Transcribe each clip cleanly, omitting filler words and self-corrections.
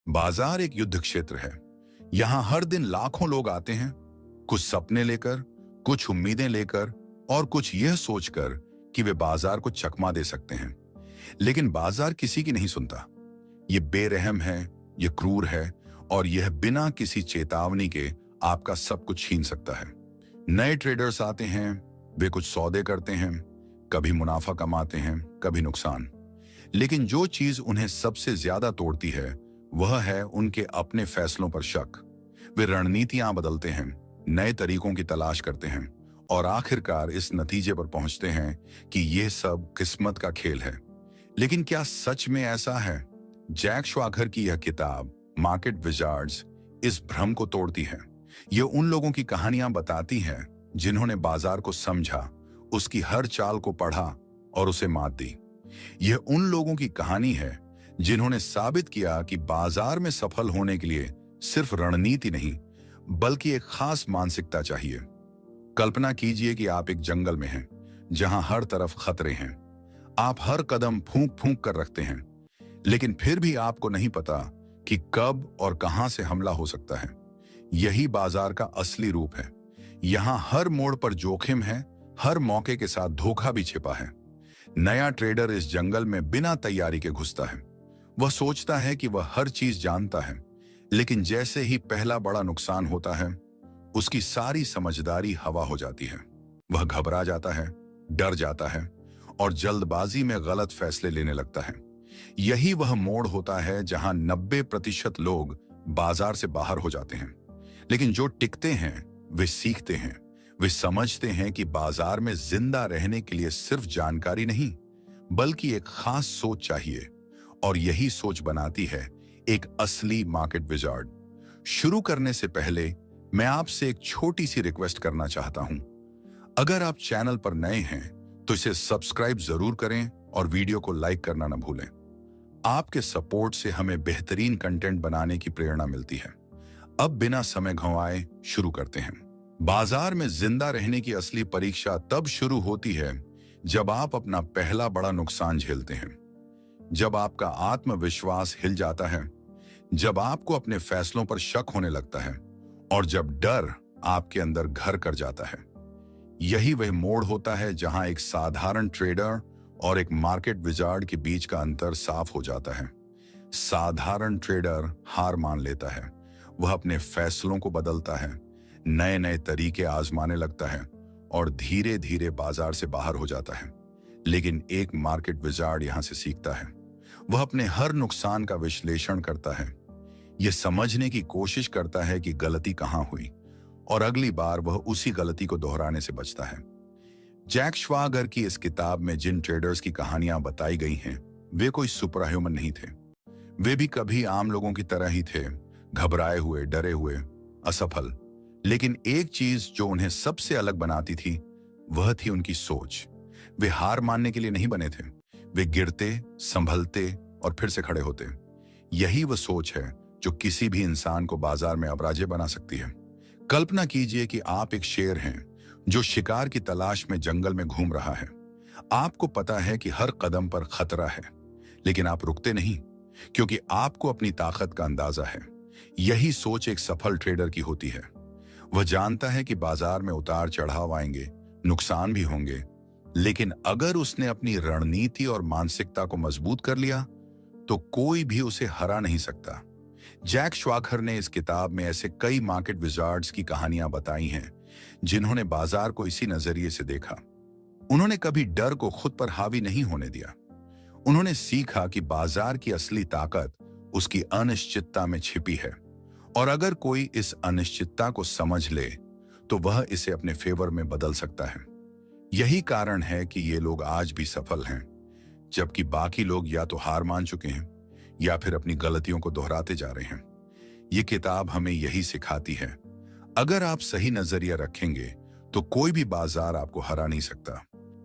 बाजार एक युद्ध क्षेत्र है। यहाँ हर दिन लाखों लोग आते हैं, कुछ सपने लेकर, कुछ उम्मीदें लेकर और कुछ यह सोचकर कि वे बाजार को चकमा दे सकते हैं। लेकिन बाजार किसी की नहीं सुनता। ये बेरहम है, ये क्रूर है और यह बिना किसी चेतावनी के आपका सब कुछ छीन सकता है। नए ट्रेडर्स आते हैं, वे कुछ सौदे करते हैं, कभी मुनाफा कमाते हैं, कभी नुकसान। लेकिन जो चीज उन्हें सबसे ज्यादा तोड़ती है वह है उनके अपने फैसलों पर शक। वे रणनीतियां बदलते हैं, नए तरीकों की तलाश करते हैं और आखिरकार इस नतीजे पर पहुंचते हैं कि यह सब किस्मत का खेल है। लेकिन क्या सच में ऐसा है? जैक श्वागर की यह किताब मार्केट विजार्ड्स इस भ्रम को तोड़ती है। यह उन लोगों की कहानियां बताती है जिन्होंने बाजार को समझा, उसकी हर चाल को पढ़ा और उसे मात दी। यह उन लोगों की कहानी है जिन्होंने साबित किया कि बाजार में सफल होने के लिए सिर्फ रणनीति नहीं, बल्कि एक खास मानसिकता चाहिए। कल्पना कीजिए कि आप एक जंगल में हैं, जहां हर तरफ खतरे हैं। आप हर कदम फूंक फूंक कर रखते हैं, लेकिन फिर भी आपको नहीं पता कि कब और कहां से हमला हो सकता है। यही बाजार का असली रूप है। यहां हर मोड़ पर जोखिम है, हर मौके के साथ धोखा भी छिपा है। नया ट्रेडर इस जंगल में बिना तैयारी के घुसता है। वह सोचता है कि वह हर चीज जानता है, लेकिन जैसे ही पहला बड़ा नुकसान होता है, उसकी सारी समझदारी हवा हो जाती है। वह घबरा जाता है, डर जाता है और जल्दबाजी में गलत फैसले लेने लगता है। यही वह मोड़ होता है जहां 90% लोग बाजार से बाहर हो जाते हैं। लेकिन जो टिकते हैं वे सीखते हैं। वे समझते हैं कि बाजार में जिंदा रहने के लिए सिर्फ जानकारी नहीं, बल्कि एक खास सोच चाहिए, और यही सोच बनाती है एक असली मार्केट विजार्ड। शुरू करने से पहले मैं आपसे एक छोटी सी रिक्वेस्ट करना चाहता हूं। अगर आप चैनल पर नए हैं तो इसे सब्सक्राइब जरूर करें और वीडियो को लाइक करना न भूलें। आपके सपोर्ट से हमें बेहतरीन कंटेंट बनाने की प्रेरणा मिलती है। अब बिना समय गंवाए शुरू करते हैं। बाजार में जिंदा रहने की असली परीक्षा तब शुरू होती है जब आप अपना पहला बड़ा नुकसान झेलते हैं, जब आपका आत्मविश्वास हिल जाता है, जब आपको अपने फैसलों पर शक होने लगता है और जब डर आपके अंदर घर कर जाता है। यही वह मोड़ होता है जहां एक साधारण ट्रेडर और एक मार्केट विजार्ड के बीच का अंतर साफ हो जाता है। साधारण ट्रेडर हार मान लेता है, वह अपने फैसलों को बदलता है, नए नए तरीके आजमाने लगता है और धीरे धीरे बाजार से बाहर हो जाता है। लेकिन एक मार्केट विजार्ड यहां से सीखता है। वह अपने हर नुकसान का विश्लेषण करता है, यह समझने की कोशिश करता है कि गलती कहां हुई और अगली बार वह उसी गलती को दोहराने से बचता है। जैक श्वागर की इस किताब में जिन ट्रेडर्स की कहानियां बताई गई हैं, वे कोई सुपर ह्यूमन नहीं थे। वे भी कभी आम लोगों की तरह ही थे, घबराए हुए, डरे हुए, असफल। लेकिन एक चीज जो उन्हें सबसे अलग बनाती थी वह थी उनकी सोच। वे हार मानने के लिए नहीं बने थे। वे गिरते, संभलते और फिर से खड़े होते। यही वह सोच है जो किसी भी इंसान को बाजार में अपराजय बना सकती है। कल्पना कीजिए कि आप एक शेर हैं जो शिकार की तलाश में जंगल में घूम रहा है। आपको पता है कि हर कदम पर खतरा है, लेकिन आप रुकते नहीं, क्योंकि आपको अपनी ताकत का अंदाजा है। यही सोच एक सफल ट्रेडर की होती है। वह जानता है कि बाजार में उतार चढ़ाव आएंगे, नुकसान भी होंगे, लेकिन अगर उसने अपनी रणनीति और मानसिकता को मजबूत कर लिया तो कोई भी उसे हरा नहीं सकता। जैक श्वागर ने इस किताब में ऐसे कई मार्केट विजार्ड्स की कहानियां बताई हैं जिन्होंने बाजार को इसी नजरिए से देखा। उन्होंने कभी डर को खुद पर हावी नहीं होने दिया। उन्होंने सीखा कि बाजार की असली ताकत उसकी अनिश्चितता में छिपी है, और अगर कोई इस अनिश्चितता को समझ ले तो वह इसे अपने फेवर में बदल सकता है। यही कारण है कि ये लोग आज भी सफल हैं, जबकि बाकी लोग या तो हार मान चुके हैं या फिर अपनी गलतियों को दोहराते जा रहे हैं। ये किताब हमें यही सिखाती है, अगर आप सही नजरिया रखेंगे तो कोई भी बाजार आपको हरा नहीं सकता।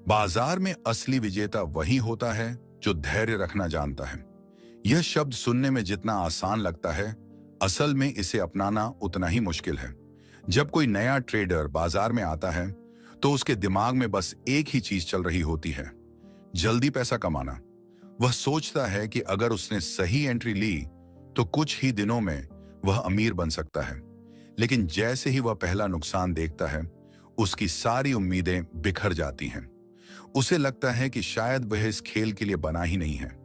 बाजार में असली विजेता वही होता है जो धैर्य रखना जानता है। यह शब्द सुनने में जितना आसान लगता है, असल में इसे अपनाना उतना ही मुश्किल है। जब कोई नया ट्रेडर बाजार में आता है तो उसके दिमाग में बस एक ही चीज चल रही होती है, जल्दी पैसा कमाना। वह सोचता है कि अगर उसने सही एंट्री ली तो कुछ ही दिनों में वह अमीर बन सकता है। लेकिन जैसे ही वह पहला नुकसान देखता है, उसकी सारी उम्मीदें बिखर जाती हैं। उसे लगता है कि शायद वह इस खेल के लिए बना ही नहीं है।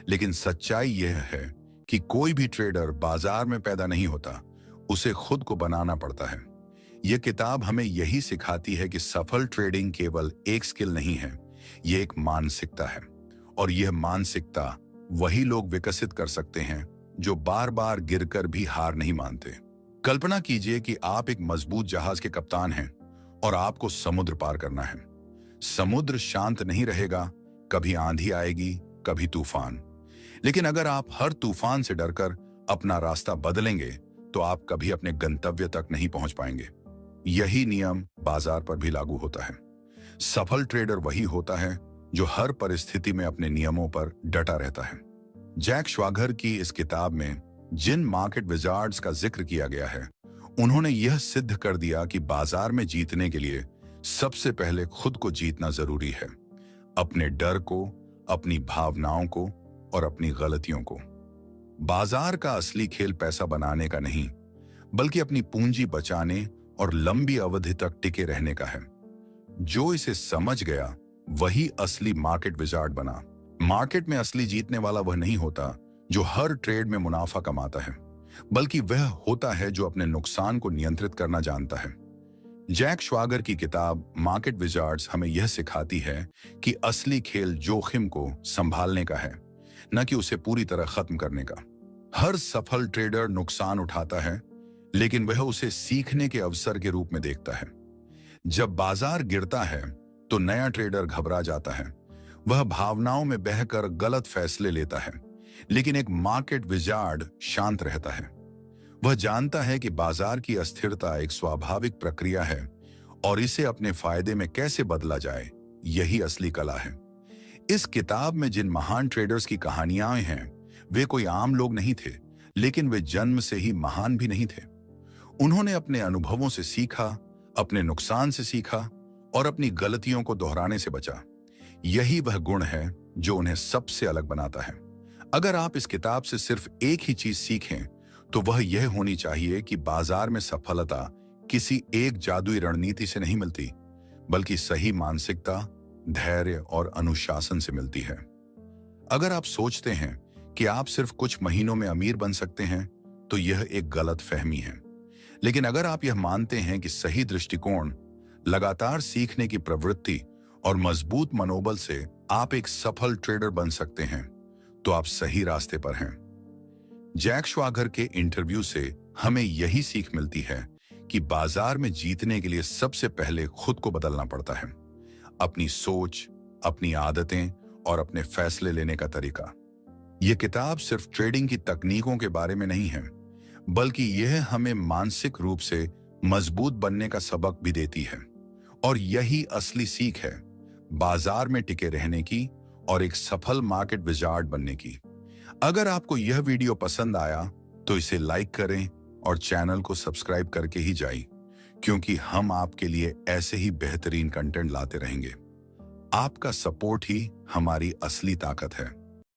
लेकिन सच्चाई यह है कि कोई भी ट्रेडर बाजार में पैदा नहीं होता, उसे खुद को बनाना पड़ता है। यह किताब हमें यही सिखाती है कि सफल ट्रेडिंग केवल एक स्किल नहीं है, यह एक मानसिकता है। और यह मानसिकता वही लोग विकसित कर सकते हैं जो बार बार गिरकर भी हार नहीं मानते। कल्पना कीजिए कि आप एक मजबूत जहाज के कप्तान हैं और आपको समुद्र पार करना है। समुद्र शांत नहीं रहेगा, कभी आंधी आएगी, कभी तूफान। लेकिन अगर आप हर तूफान से डरकर अपना रास्ता बदलेंगे तो आप कभी अपने गंतव्य तक नहीं पहुंच पाएंगे। यही नियम बाजार पर भी लागू होता है। सफल ट्रेडर वही होता है जो हर परिस्थिति में अपने नियमों पर डटा रहता है। जैक श्वागर की इस किताब में जिन मार्केट विजार्ड्स का जिक्र किया गया है, उन्होंने यह सिद्ध कर दिया कि बाजार में जीतने के लिए सबसे पहले खुद को जीतना जरूरी है। अपने डर को, अपनी भावनाओं को और अपनी गलतियों को। बाजार का असली खेल पैसा बनाने का नहीं, बल्कि अपनी पूंजी बचाने और लंबी अवधि तक टिके रहने का है। जो इसे समझ गया वही असली मार्केट विजार्ड बना। मार्केट में असली जीतने वाला वह नहीं होता जो हर ट्रेड में मुनाफा कमाता है, बल्कि वह होता है जो अपने नुकसान को नियंत्रित करना जानता है। जैक श्वागर की किताब मार्केट विजार्ड्स हमें यह सिखाती है कि असली खेल जोखिम को संभालने का है, न कि उसे पूरी तरह खत्म करने का। हर सफल ट्रेडर नुकसान उठाता है, लेकिन वह उसे सीखने के अवसर के रूप में देखता है। जब बाजार गिरता है तो नया ट्रेडर घबरा जाता है, वह भावनाओं में बहकर गलत फैसले लेता है। लेकिन एक मार्केट विजार्ड शांत रहता है। वह जानता है कि बाजार की अस्थिरता एक स्वाभाविक प्रक्रिया है और इसे अपने फायदे में कैसे बदला जाए, यही असली कला है। इस किताब में जिन महान ट्रेडर्स की कहानियां हैं, वे कोई आम लोग नहीं थे, लेकिन वे जन्म से ही महान भी नहीं थे। उन्होंने अपने अनुभवों से सीखा, अपने नुकसान से सीखा और अपनी गलतियों को दोहराने से बचा। यही वह गुण है जो उन्हें सबसे अलग बनाता है। अगर आप इस किताब से सिर्फ एक ही चीज सीखें तो वह यह होनी चाहिए कि बाजार में सफलता किसी एक जादुई रणनीति से नहीं मिलती, बल्कि सही मानसिकता, धैर्य और अनुशासन से मिलती है। अगर आप सोचते हैं कि आप सिर्फ कुछ महीनों में अमीर बन सकते हैं, तो यह एक गलत फहमी है। लेकिन अगर आप यह मानते हैं कि सही दृष्टिकोण, लगातार सीखने की प्रवृत्ति और मजबूत मनोबल से आप एक सफल ट्रेडर बन सकते हैं, तो आप सही रास्ते पर हैं। जैक श्वागर के इंटरव्यू से हमें यही सीख मिलती है कि बाजार में जीतने के लिए सबसे पहले खुद को बदलना पड़ता है। अपनी सोच, अपनी आदतें और अपने फैसले लेने का तरीका। यह किताब सिर्फ ट्रेडिंग की तकनीकों के बारे में नहीं है, बल्कि यह हमें मानसिक रूप से मजबूत बनने का सबक भी देती है। और यही असली सीख है बाजार में टिके रहने की और एक सफल मार्केट विजार्ड बनने की। अगर आपको यह वीडियो पसंद आया तो इसे लाइक करें और चैनल को सब्सक्राइब करके ही जाइए, क्योंकि हम आपके लिए ऐसे ही बेहतरीन कंटेंट लाते रहेंगे। आपका सपोर्ट ही हमारी असली ताकत है।